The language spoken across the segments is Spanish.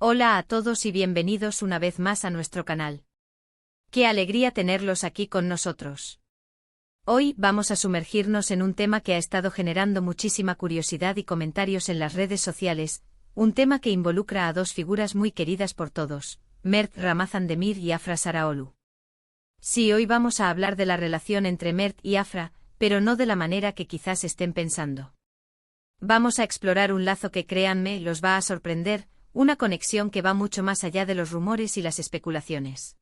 Hola a todos y bienvenidos una vez más a nuestro canal. Qué alegría tenerlos aquí con nosotros. Hoy vamos a sumergirnos en un tema que ha estado generando muchísima curiosidad y comentarios en las redes sociales, un tema que involucra a dos figuras muy queridas por todos, Mert Ramazan-Demir y Afra Saraaolu. Sí, hoy vamos a hablar de la relación entre Mert y Afra, pero no de la manera que quizás estén pensando. Vamos a explorar un lazo que, créanme, los va a sorprender, una conexión que va mucho más allá de los rumores y las especulaciones.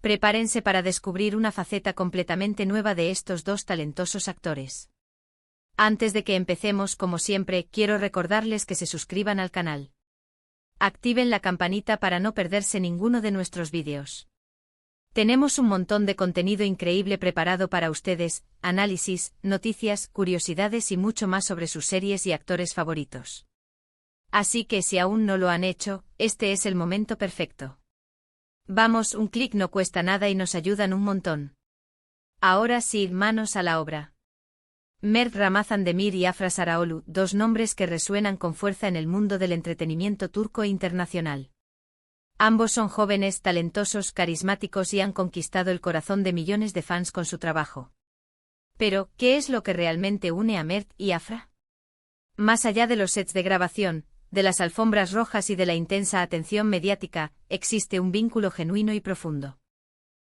Prepárense para descubrir una faceta completamente nueva de estos dos talentosos actores. Antes de que empecemos, como siempre, quiero recordarles que se suscriban al canal. Activen la campanita para no perderse ninguno de nuestros vídeos. Tenemos un montón de contenido increíble preparado para ustedes, análisis, noticias, curiosidades y mucho más sobre sus series y actores favoritos. Así que si aún no lo han hecho, este es el momento perfecto. Vamos, un clic no cuesta nada y nos ayudan un montón. Ahora sí, manos a la obra. Mert Ramazan-Demir y Afra Saraaolu, dos nombres que resuenan con fuerza en el mundo del entretenimiento turco e internacional. Ambos son jóvenes, talentosos, carismáticos y han conquistado el corazón de millones de fans con su trabajo. Pero, ¿qué es lo que realmente une a Mert y Afra? Más allá de los sets de grabación, de las alfombras rojas y de la intensa atención mediática, existe un vínculo genuino y profundo.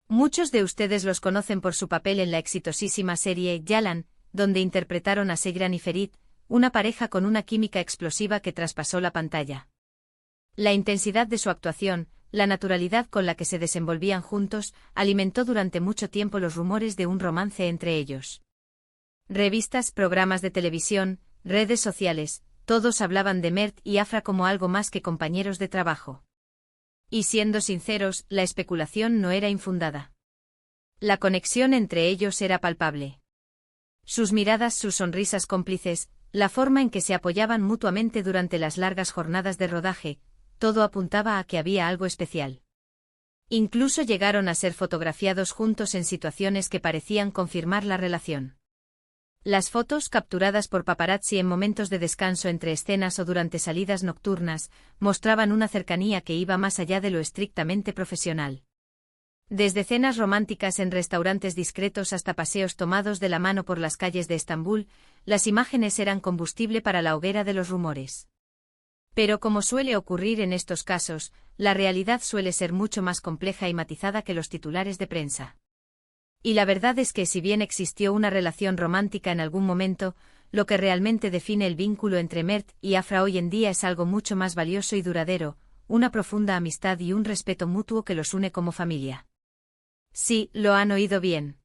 Muchos de ustedes los conocen por su papel en la exitosísima serie Yalan, donde interpretaron a Seyran y Ferit, una pareja con una química explosiva que traspasó la pantalla. La intensidad de su actuación, la naturalidad con la que se desenvolvían juntos, alimentó durante mucho tiempo los rumores de un romance entre ellos. Revistas, programas de televisión, redes sociales, todos hablaban de Mert y Afra como algo más que compañeros de trabajo. Y siendo sinceros, la especulación no era infundada. La conexión entre ellos era palpable. Sus miradas, sus sonrisas cómplices, la forma en que se apoyaban mutuamente durante las largas jornadas de rodaje, todo apuntaba a que había algo especial. Incluso llegaron a ser fotografiados juntos en situaciones que parecían confirmar la relación. Las fotos capturadas por paparazzi en momentos de descanso entre escenas o durante salidas nocturnas mostraban una cercanía que iba más allá de lo estrictamente profesional. Desde cenas románticas en restaurantes discretos hasta paseos tomados de la mano por las calles de Estambul, las imágenes eran combustible para la hoguera de los rumores. Pero como suele ocurrir en estos casos, la realidad suele ser mucho más compleja y matizada que los titulares de prensa. Y la verdad es que si bien existió una relación romántica en algún momento, lo que realmente define el vínculo entre Mert y Afra hoy en día es algo mucho más valioso y duradero, una profunda amistad y un respeto mutuo que los une como familia. Sí, lo han oído bien.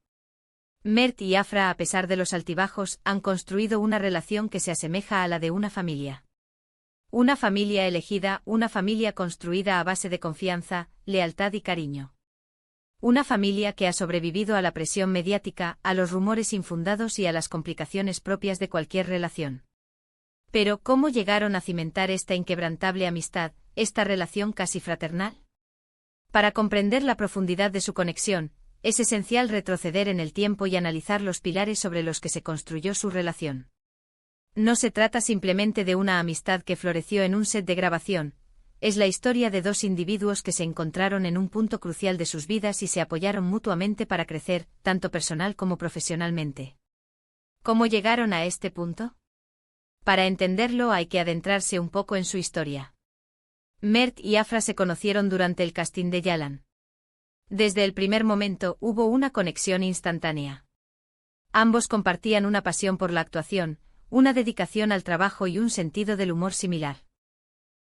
Mert y Afra, a pesar de los altibajos, han construido una relación que se asemeja a la de una familia. Una familia elegida, una familia construida a base de confianza, lealtad y cariño. Una familia que ha sobrevivido a la presión mediática, a los rumores infundados y a las complicaciones propias de cualquier relación. Pero, ¿cómo llegaron a cimentar esta inquebrantable amistad, esta relación casi fraternal? Para comprender la profundidad de su conexión, es esencial retroceder en el tiempo y analizar los pilares sobre los que se construyó su relación. No se trata simplemente de una amistad que floreció en un set de grabación, es la historia de dos individuos que se encontraron en un punto crucial de sus vidas y se apoyaron mutuamente para crecer, tanto personal como profesionalmente. ¿Cómo llegaron a este punto? Para entenderlo hay que adentrarse un poco en su historia. Mert y Afra se conocieron durante el casting de Yalan. Desde el primer momento hubo una conexión instantánea. Ambos compartían una pasión por la actuación, una dedicación al trabajo y un sentido del humor similar.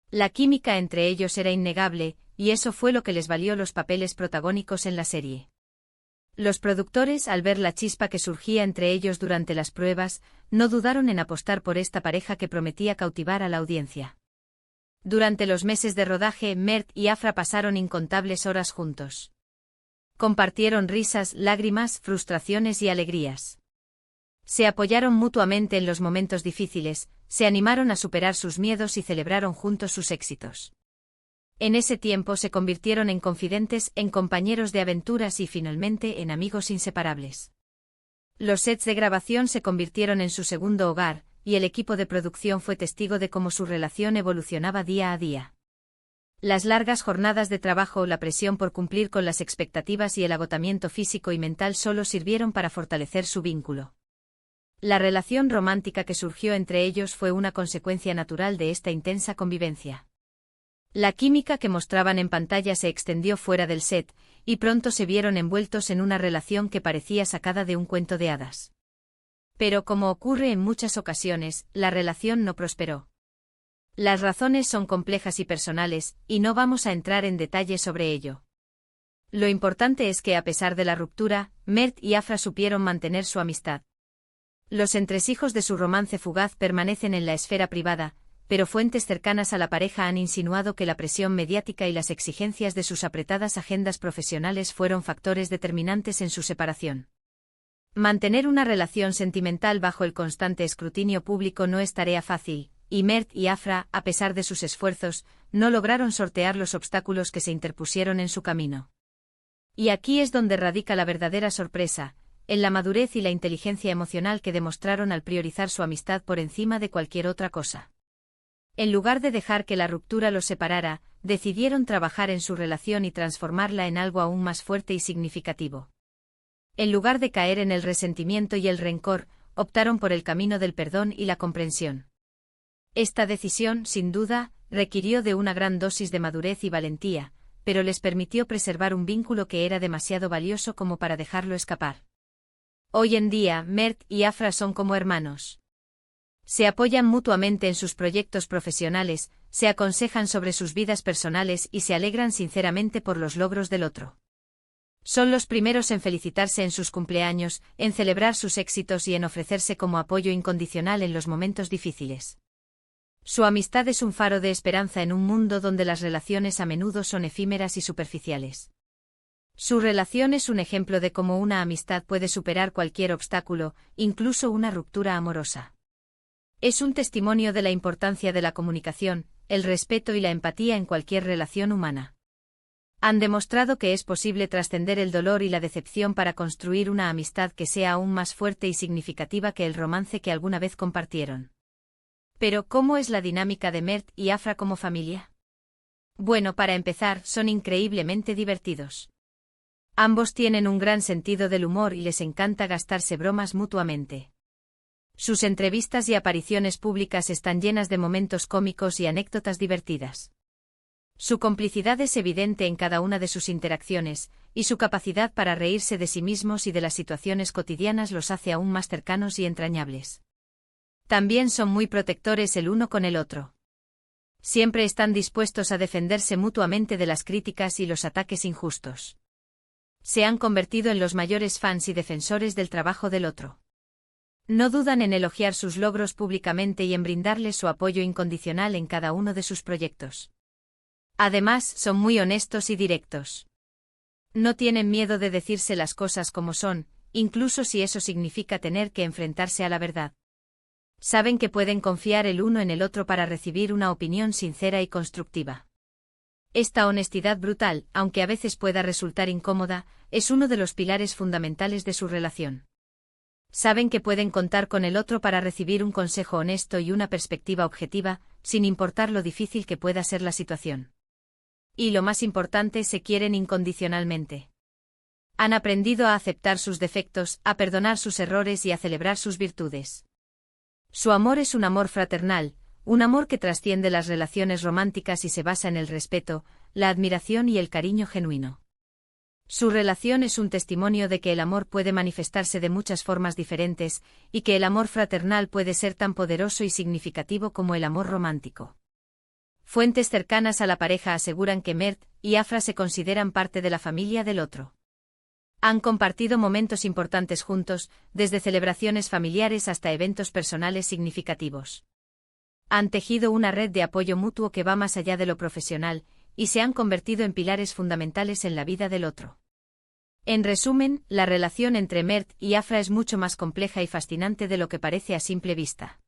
La química entre ellos era innegable, y eso fue lo que les valió los papeles protagónicos en la serie. Los productores, al ver la chispa que surgía entre ellos durante las pruebas, no dudaron en apostar por esta pareja que prometía cautivar a la audiencia. Durante los meses de rodaje, Mert y Afra pasaron incontables horas juntos. Compartieron risas, lágrimas, frustraciones y alegrías. Se apoyaron mutuamente en los momentos difíciles, se animaron a superar sus miedos y celebraron juntos sus éxitos. En ese tiempo se convirtieron en confidentes, en compañeros de aventuras y finalmente en amigos inseparables. Los sets de grabación se convirtieron en su segundo hogar, y el equipo de producción fue testigo de cómo su relación evolucionaba día a día. Las largas jornadas de trabajo, la presión por cumplir con las expectativas y el agotamiento físico y mental solo sirvieron para fortalecer su vínculo. La relación romántica que surgió entre ellos fue una consecuencia natural de esta intensa convivencia. La química que mostraban en pantalla se extendió fuera del set, y pronto se vieron envueltos en una relación que parecía sacada de un cuento de hadas. Pero como ocurre en muchas ocasiones, la relación no prosperó. Las razones son complejas y personales, y no vamos a entrar en detalle sobre ello. Lo importante es que a pesar de la ruptura, Mert y Afra supieron mantener su amistad. Los entresijos de su romance fugaz permanecen en la esfera privada, pero fuentes cercanas a la pareja han insinuado que la presión mediática y las exigencias de sus apretadas agendas profesionales fueron factores determinantes en su separación. Mantener una relación sentimental bajo el constante escrutinio público no es tarea fácil, y Mert y Afra, a pesar de sus esfuerzos, no lograron sortear los obstáculos que se interpusieron en su camino. Y aquí es donde radica la verdadera sorpresa, en la madurez y la inteligencia emocional que demostraron al priorizar su amistad por encima de cualquier otra cosa. En lugar de dejar que la ruptura los separara, decidieron trabajar en su relación y transformarla en algo aún más fuerte y significativo. En lugar de caer en el resentimiento y el rencor, optaron por el camino del perdón y la comprensión. Esta decisión, sin duda, requirió de una gran dosis de madurez y valentía, pero les permitió preservar un vínculo que era demasiado valioso como para dejarlo escapar. Hoy en día, Mert y Afra son como hermanos. Se apoyan mutuamente en sus proyectos profesionales, se aconsejan sobre sus vidas personales y se alegran sinceramente por los logros del otro. Son los primeros en felicitarse en sus cumpleaños, en celebrar sus éxitos y en ofrecerse como apoyo incondicional en los momentos difíciles. Su amistad es un faro de esperanza en un mundo donde las relaciones a menudo son efímeras y superficiales. Su relación es un ejemplo de cómo una amistad puede superar cualquier obstáculo, incluso una ruptura amorosa. Es un testimonio de la importancia de la comunicación, el respeto y la empatía en cualquier relación humana. Han demostrado que es posible trascender el dolor y la decepción para construir una amistad que sea aún más fuerte y significativa que el romance que alguna vez compartieron. Pero, ¿cómo es la dinámica de Mert y Afra como familia? Bueno, para empezar, son increíblemente divertidos. Ambos tienen un gran sentido del humor y les encanta gastarse bromas mutuamente. Sus entrevistas y apariciones públicas están llenas de momentos cómicos y anécdotas divertidas. Su complicidad es evidente en cada una de sus interacciones, y su capacidad para reírse de sí mismos y de las situaciones cotidianas los hace aún más cercanos y entrañables. También son muy protectores el uno con el otro. Siempre están dispuestos a defenderse mutuamente de las críticas y los ataques injustos. Se han convertido en los mayores fans y defensores del trabajo del otro. No dudan en elogiar sus logros públicamente y en brindarle su apoyo incondicional en cada uno de sus proyectos. Además, son muy honestos y directos. No tienen miedo de decirse las cosas como son, incluso si eso significa tener que enfrentarse a la verdad. Saben que pueden confiar el uno en el otro para recibir una opinión sincera y constructiva. Esta honestidad brutal, aunque a veces pueda resultar incómoda, es uno de los pilares fundamentales de su relación. Saben que pueden contar con el otro para recibir un consejo honesto y una perspectiva objetiva, sin importar lo difícil que pueda ser la situación. Y lo más importante, se quieren incondicionalmente. Han aprendido a aceptar sus defectos, a perdonar sus errores y a celebrar sus virtudes. Su amor es un amor fraternal, un amor que trasciende las relaciones románticas y se basa en el respeto, la admiración y el cariño genuino. Su relación es un testimonio de que el amor puede manifestarse de muchas formas diferentes, y que el amor fraternal puede ser tan poderoso y significativo como el amor romántico. Fuentes cercanas a la pareja aseguran que Mert y Afra se consideran parte de la familia del otro. Han compartido momentos importantes juntos, desde celebraciones familiares hasta eventos personales significativos. Han tejido una red de apoyo mutuo que va más allá de lo profesional, y se han convertido en pilares fundamentales en la vida del otro. En resumen, la relación entre Mert y Afra es mucho más compleja y fascinante de lo que parece a simple vista.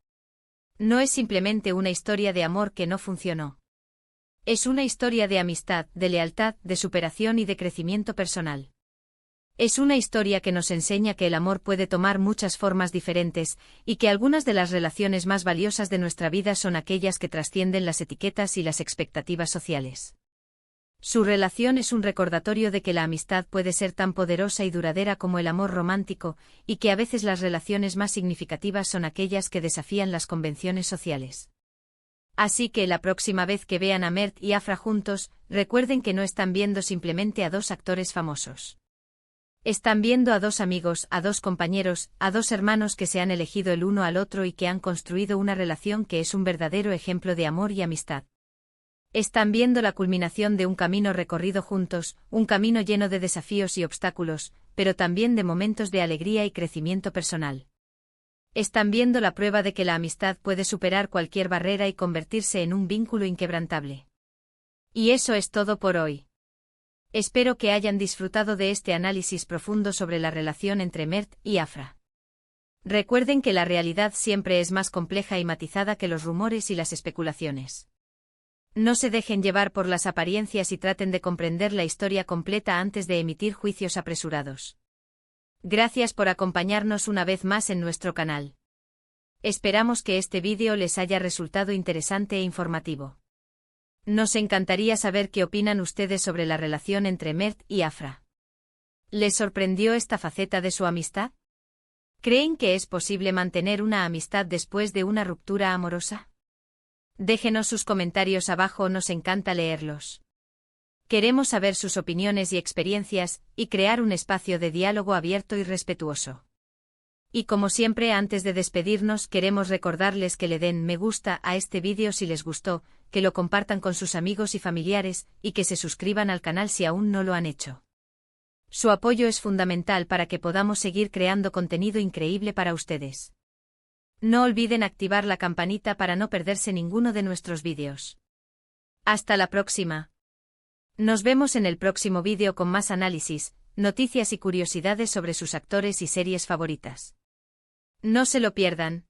No es simplemente una historia de amor que no funcionó. Es una historia de amistad, de lealtad, de superación y de crecimiento personal. Es una historia que nos enseña que el amor puede tomar muchas formas diferentes, y que algunas de las relaciones más valiosas de nuestra vida son aquellas que trascienden las etiquetas y las expectativas sociales. Su relación es un recordatorio de que la amistad puede ser tan poderosa y duradera como el amor romántico, y que a veces las relaciones más significativas son aquellas que desafían las convenciones sociales. Así que la próxima vez que vean a Mert y Afra juntos, recuerden que no están viendo simplemente a dos actores famosos. Están viendo a dos amigos, a dos compañeros, a dos hermanos que se han elegido el uno al otro y que han construido una relación que es un verdadero ejemplo de amor y amistad. Están viendo la culminación de un camino recorrido juntos, un camino lleno de desafíos y obstáculos, pero también de momentos de alegría y crecimiento personal. Están viendo la prueba de que la amistad puede superar cualquier barrera y convertirse en un vínculo inquebrantable. Y eso es todo por hoy. Espero que hayan disfrutado de este análisis profundo sobre la relación entre Mert y Afra. Recuerden que la realidad siempre es más compleja y matizada que los rumores y las especulaciones. No se dejen llevar por las apariencias y traten de comprender la historia completa antes de emitir juicios apresurados. Gracias por acompañarnos una vez más en nuestro canal. Esperamos que este vídeo les haya resultado interesante e informativo. Nos encantaría saber qué opinan ustedes sobre la relación entre Mert y Afra. ¿Les sorprendió esta faceta de su amistad? ¿Creen que es posible mantener una amistad después de una ruptura amorosa? Déjenos sus comentarios abajo, nos encanta leerlos. Queremos saber sus opiniones y experiencias, y crear un espacio de diálogo abierto y respetuoso. Y como siempre, antes de despedirnos, queremos recordarles que le den me gusta a este vídeo si les gustó, que lo compartan con sus amigos y familiares, y que se suscriban al canal si aún no lo han hecho. Su apoyo es fundamental para que podamos seguir creando contenido increíble para ustedes. No olviden activar la campanita para no perderse ninguno de nuestros vídeos. Hasta la próxima. Nos vemos en el próximo vídeo con más análisis, noticias y curiosidades sobre sus actores y series favoritas. No se lo pierdan.